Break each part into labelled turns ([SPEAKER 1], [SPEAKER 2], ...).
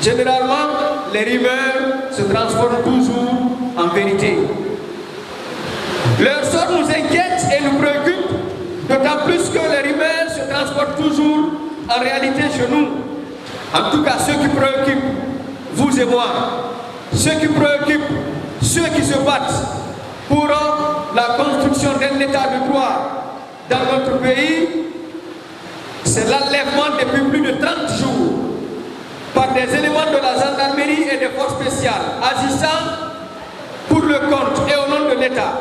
[SPEAKER 1] Généralement, les rumeurs se transforment toujours en vérité. Leur sort nous inquiète et nous préoccupe, d'autant plus que les rumeurs se transportent toujours en réalité chez nous. En tout cas, ceux qui préoccupent, vous et moi, ceux qui préoccupent, ceux qui se battent pour la construction d'un état de droit dans notre pays, c'est l'enlèvement depuis plus de 30 jours par des éléments de la gendarmerie et des forces spéciales agissant pour le compte et au nom de l'État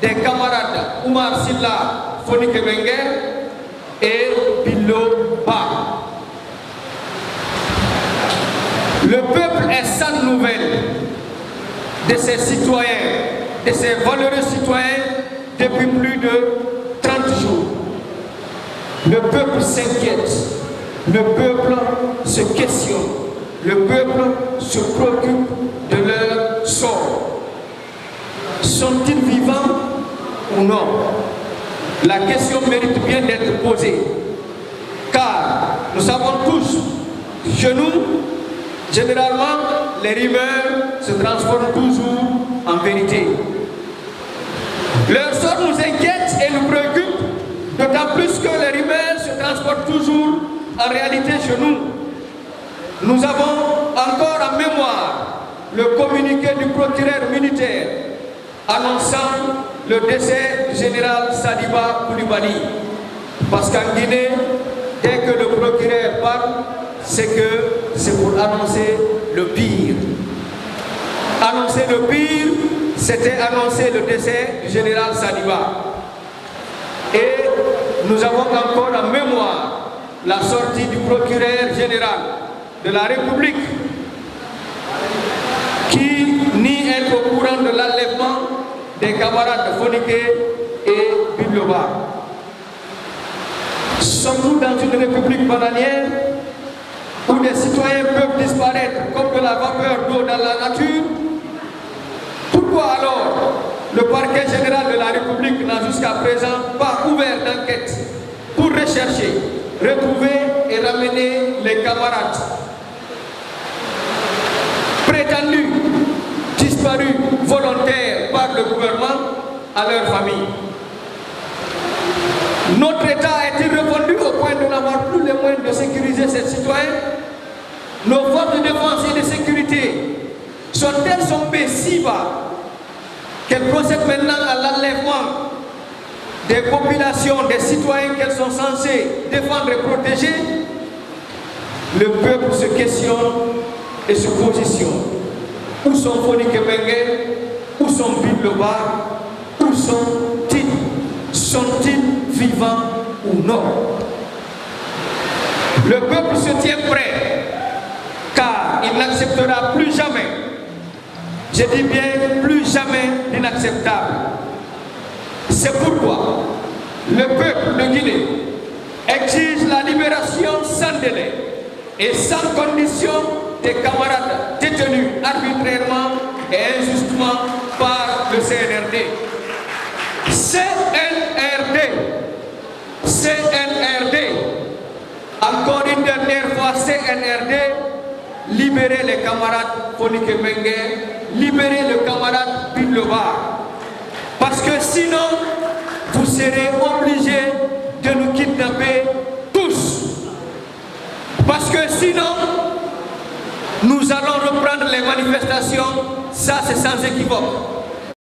[SPEAKER 1] des camarades Oumar Silla, Fonike Wenger et Billo Ba. Le peuple est sans nouvelle de ses citoyens, de ses valeureux citoyens depuis plus de 30 jours. Le peuple s'inquiète, le peuple se questionne, le peuple se préoccupe de leur sort. Sont-ils vivants ou non? La question mérite bien d'être posée, car nous savons tous, chez nous, généralement, les rumeurs se transforment toujours en vérité. Leur sort nous inquiète et nous préoccupe, d'autant plus que les rumeurs se transportent toujours en réalité chez nous. Nous avons encore en mémoire le communiqué du procureur militaire annonçant le décès du général Sadiba Koulibaly. Parce qu'en Guinée, dès que le procureur parle, c'est pour annoncer le pire. Annoncer le pire, c'était annoncer le décès du général Sadiba. Et nous avons encore en mémoire la sortie du procureur général de la République qui nie être au courant de l'enlèvement des camarades de Fonike et Biloba. Sommes-nous dans une république bananière où des citoyens peuvent disparaître comme de la vapeur d'eau dans la nature? Pourquoi alors le parquet général de la République n'a jusqu'à présent pas ouvert d'enquête pour rechercher, retrouver et ramener les camarades prétendus disparus volontaires par le gouvernement à leur famille? Notre État est-il refondu au point de n'avoir plus les moyens de sécuriser ses citoyens? Nos forces de défense et de sécurité sont-elles tombées si bas qu'elles procèdent maintenant à l'enlèvement des populations, des citoyens qu'elles sont censées défendre et protéger? Le peuple se questionne et se positionne. Où sont Fonike Wenger? Où sont Biloba? Où sont-ils? Sont-ils vivants ou non? Le peuple se tient prêt, car il n'acceptera plus jamais, je dis bien plus jamais, l'inacceptable. C'est pourquoi le peuple de Guinée exige la libération sans délai et sans condition des camarades détenus arbitrairement et injustement par le CNRD. CNRD, encore une dernière fois, CNRD, libérez les camarades Fonike Wenger, libérez le camarade Biloba. Parce que sinon, vous serez obligés de nous kidnapper tous. Parce que sinon, nous allons reprendre les manifestations, ça c'est sans équivoque.